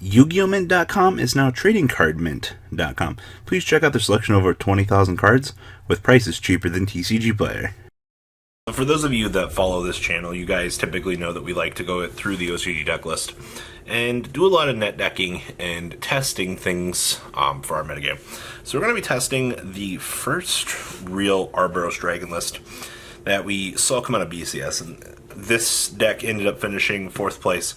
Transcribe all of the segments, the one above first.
Yu-Gi-Oh! Mint.com is now TradingCardMint.com. Please check out their selection of over 20,000 cards with prices cheaper than TCG Player. For those of you that follow this channel, you guys typically know that we like to go through the OCG deck list and do a lot of net decking and testing things for our metagame. So we're going to be testing the first real Arborous Dragon list that we saw come out of BCS, and this deck ended up finishing 4th place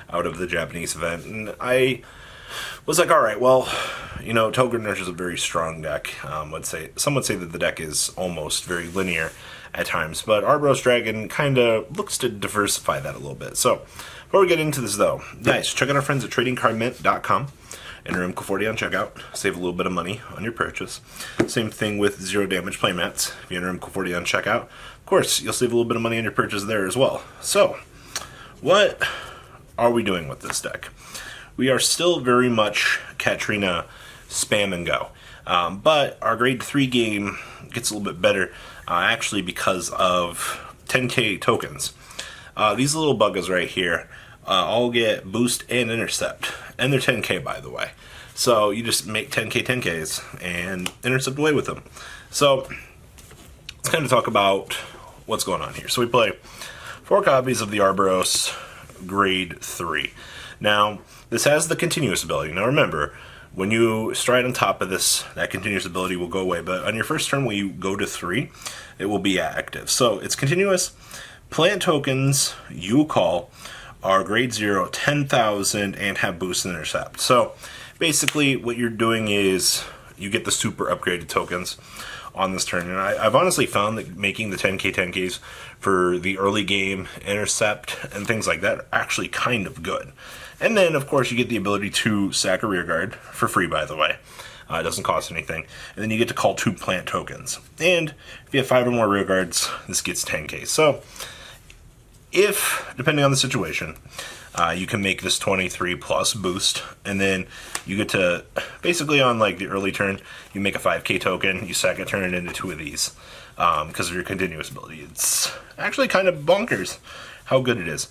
out of the Japanese event, and I was like, alright, well, you know, Token Nurse is a very strong deck. Some would say that the deck is almost very linear at times, but Arborous Dragon kind of looks to diversify that a little bit. So, before we get into this though, guys, check out our friends at TradingCardMint.com. Enter MCO40 on checkout, save a little bit of money on your purchase. Same thing with 0 damage playmats. If you enter MCO40 on checkout, of course, you'll save a little bit of money on your purchase there as well. So, what are we doing with this deck? We are still very much Katrina spam and go. But our grade 3 game gets a little bit better, actually because of 10k tokens. These little buggers right here all get boost and intercept, and they're 10k by the way. So you just make 10ks and intercept away with them. So let's kind of talk about what's going on here. So we play 4 copies of the Arborous grade 3. Now, this has the continuous ability. Now remember, when you stride on top of this, that continuous ability will go away, but on your first turn when you go to 3, it will be active. So it's continuous. Plant tokens you call are grade 0, 10,000, and have boost and intercept. So basically what you're doing is you get the super upgraded tokens on this turn, and I've honestly found that making the 10ks for the early game intercept and things like that are actually kind of good. And then of course you get the ability to sack a rearguard for free, by the way. It doesn't cost anything, and then you get to call 2 plant tokens, and if you have 5 or more rearguards, this gets 10k. So if, depending on the situation, you can make this 23 plus boost, and then you get to, basically on like the early turn, you make a 5k token, you sack it, turn it into 2 of these, because of your continuous ability. It's actually kind of bonkers how good it is.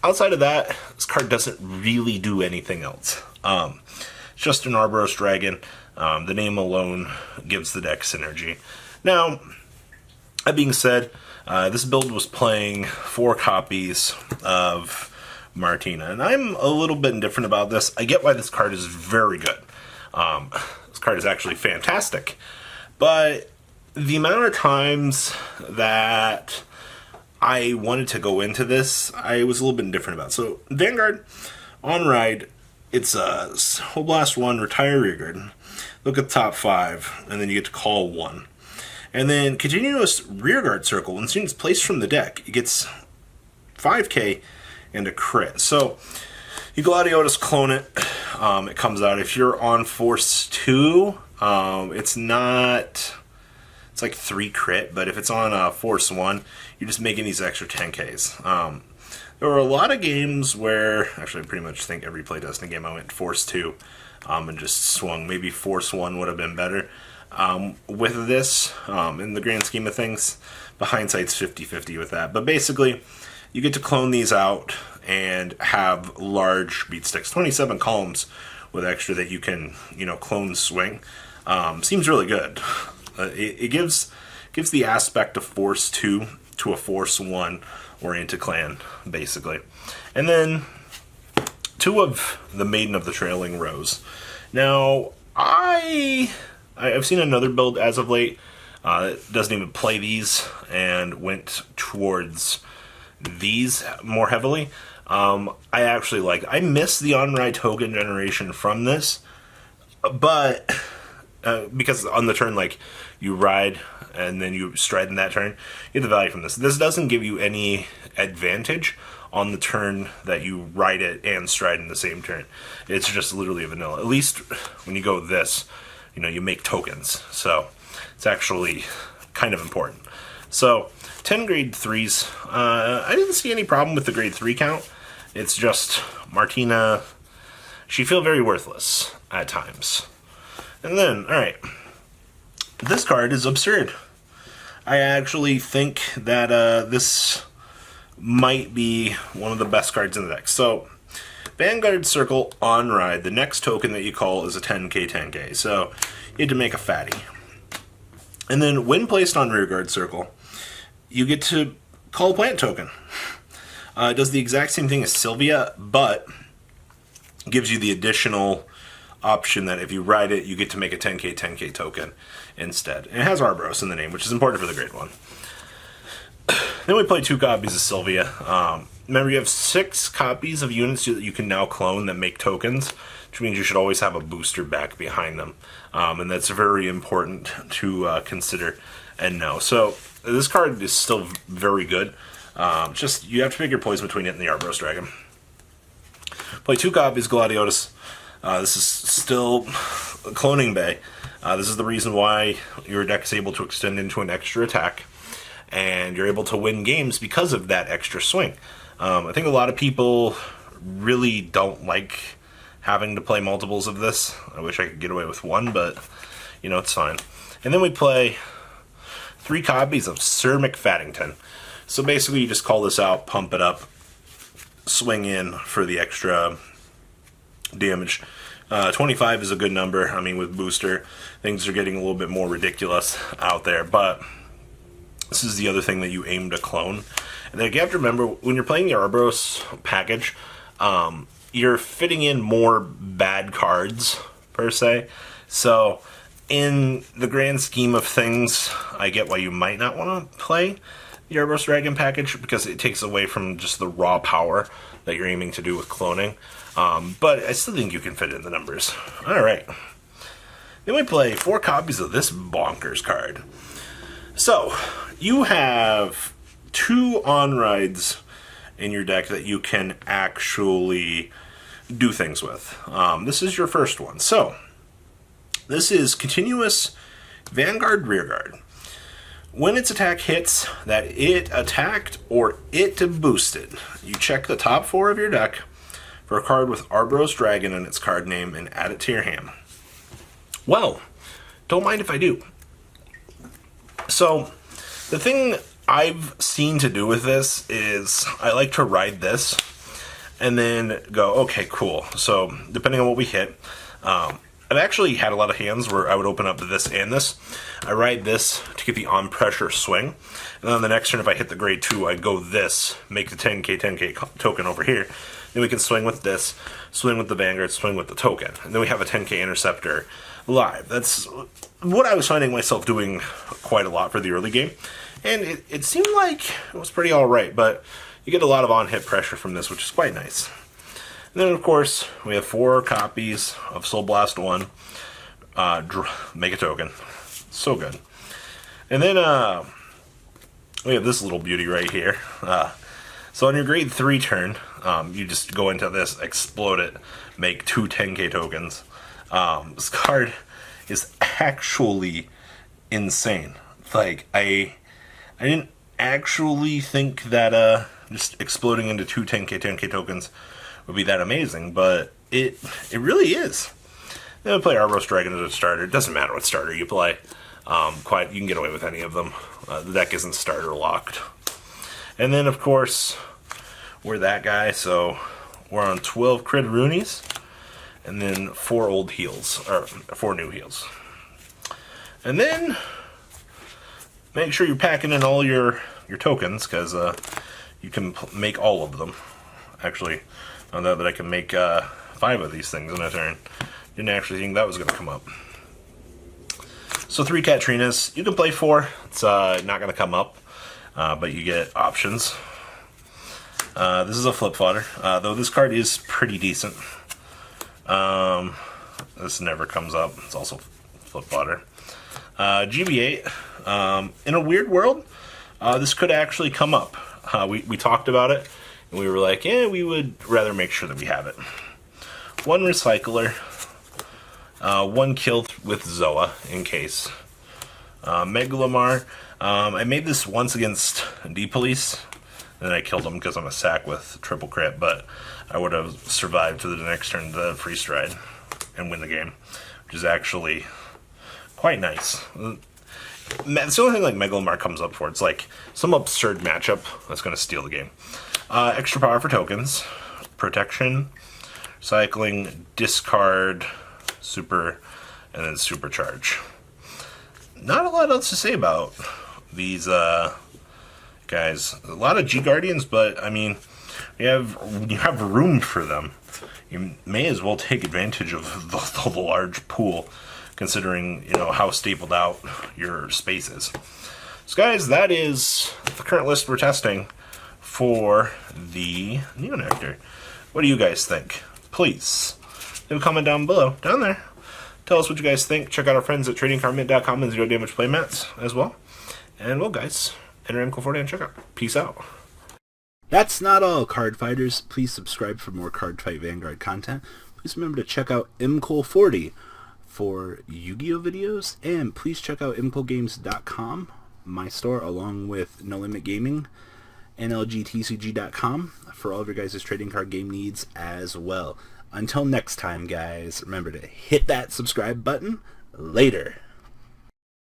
Outside of that, this card doesn't really do anything else. It's just an Arborous Dragon. The name alone gives the deck synergy. Now, that being said, this build was playing 4 copies of Martina, and I'm a little bit indifferent about this. I get why this card is very good. This card is actually fantastic, but the amount of times that I wanted to go into this, I was a little bit indifferent about. So, Vanguard, on ride, it's a Whole Blast 1, retire rearguard, look at the top 5, and then you get to call 1. And then continuous rearguard circle, when students placed from the deck, it gets 5k and a crit. So you Gladiotus clone it, it comes out. If you're on Force 2, it's like 3 crit, but if it's on Force 1, you're just making these extra 10ks. There were a lot of games where, actually I pretty much think every playtesting game I went Force 2 and just swung. Maybe Force 1 would have been better. With this, in the grand scheme of things, the hindsight's 50-50 with that. But basically, you get to clone these out and have large beat sticks. 27 columns with extra that you can, clone swing. Seems really good. It gives the aspect of Force 2 to a Force 1 oriented clan, basically. And then 2 of the Maiden of the Trailing Rose. Now, I've seen another build as of late that doesn't even play these and went towards these more heavily. I actually I miss the on-ride token generation from this, but because on the turn, you ride and then you stride in that turn, you get the value from this. This doesn't give you any advantage on the turn that you ride it and stride in the same turn. It's just literally a vanilla. At least when you go this, you make tokens. So it's actually kind of important. So 10 grade 3s. I didn't see any problem with the grade 3 count. It's just Martina, she feel very worthless at times. And then, alright, this card is absurd. I actually think that this might be one of the best cards in the deck. So, Vanguard Circle on ride, the next token that you call is a 10k. So you had to make a fatty. And then when placed on Rearguard Circle, you get to call a plant token. It does the exact same thing as Sylvia, but gives you the additional option that if you ride it, you get to make a 10k token instead. And it has Arborous in the name, which is important for the grade 1. Then we play 2 copies of Sylvia. Remember, you have 6 copies of units that you can now clone that make tokens, which means you should always have a booster back behind them. And that's very important to consider and know. So this card is still very good. Just you have to pick your poison between it and the Arborous Dragon. Play 2 copies Gladiolus. This is still cloning bay. This is the reason why your deck is able to extend into an extra attack, and you're able to win games because of that extra swing. I think a lot of people really don't like having to play multiples of this. I wish I could get away with 1, but it's fine. And then we play 3 copies of Sir McFaddington. So basically you just call this out, pump it up, swing in for the extra damage. 25 is a good number. I mean, with booster, things are getting a little bit more ridiculous out there, but this is the other thing that you aim to clone. And then you have to remember, when you're playing the Arborous package, you're fitting in more bad cards, per se. So, in the grand scheme of things, I get why you might not want to play the Arborous Dragon package, because it takes away from just the raw power that you're aiming to do with cloning. But I still think you can fit in the numbers. Alright. Then we play 4 copies of this bonkers card. So, you have 2 on-rides in your deck that you can actually do things with. This is your first one. So, this is Continuous Vanguard Rearguard. When its attack hits that it attacked or it boosted, you check the top 4 of your deck for a card with Arborous Dragon in its card name and add it to your hand. Well, don't mind if I do. So, the thing I've seen to do with this is I like to ride this and then go, okay, cool. So, depending on what we hit, I've actually had a lot of hands where I would open up this and this. I ride this to get the on-pressure swing. And then on the next turn, if I hit the grade 2, I go this, make the 10k token over here. Then we can swing with this, swing with the Vanguard, swing with the token. And then we have a 10k interceptor live. That's what I was finding myself doing quite a lot for the early game. And it seemed like it was pretty alright, but you get a lot of on-hit pressure from this, which is quite nice. And then, of course, we have 4 copies of Soul Blast 1. Make a token. So good. And then we have this little beauty right here. So on your grade 3 turn, you just go into this, explode it, make 2 10k tokens. This card is actually insane. Like, I didn't actually think that just exploding into 2 10k tokens would be that amazing, but it really is. Then we play Arborous Dragon as a starter. It doesn't matter what starter you play. You can get away with any of them. The deck isn't starter locked. And then, of course, we're that guy, so we're on 12 crit Roonies, and then 4 old heals, or 4 new heals. And then, make sure you're packing in all your tokens, because you can make all of them. Actually, I know that I can make 5 of these things in a turn. Didn't actually think that was going to come up. So 3 Katrinas. You can play 4. It's not going to come up, but you get options. This is a flip fodder, though this card is pretty decent. This never comes up. It's also flip fodder. GB8. In a weird world, this could actually come up. We talked about it, and we were like, yeah, we would rather make sure that we have it. 1 recycler. 1 kill with Zoa, in case. Megalomar. I made this once against D-Police, and then I killed him because I'm a sack with triple crit, but I would have survived to the next turn to free stride and win the game, which is actually quite nice. It's the only thing like Megalomar comes up for. It's like some absurd matchup that's going to steal the game. Extra power for tokens. Protection. Cycling, discard, super, and then supercharge. Not a lot else to say about these guys. A lot of G Guardians, but I mean, you have room for them. You may as well take advantage of the large pool, considering how stapled out your space is. So guys, that is the current list we're testing for the Neo Nectar. What do you guys think? Please leave a comment down below, down there. Tell us what you guys think. Check out our friends at tradingcardmint.com and Zero Damage Playmats as well. And well, guys, enter MCO40 and checkout. Peace out. That's not all, card fighters. Please subscribe for more Cardfight Vanguard content. Please remember to check out MCO40 for Yu-Gi-Oh videos, and please check out MCOgames.com, my store, along with No Limit Gaming and LGTCG.com for all of your guys' trading card game needs as well. Until next time, guys, remember to hit that subscribe button. Later.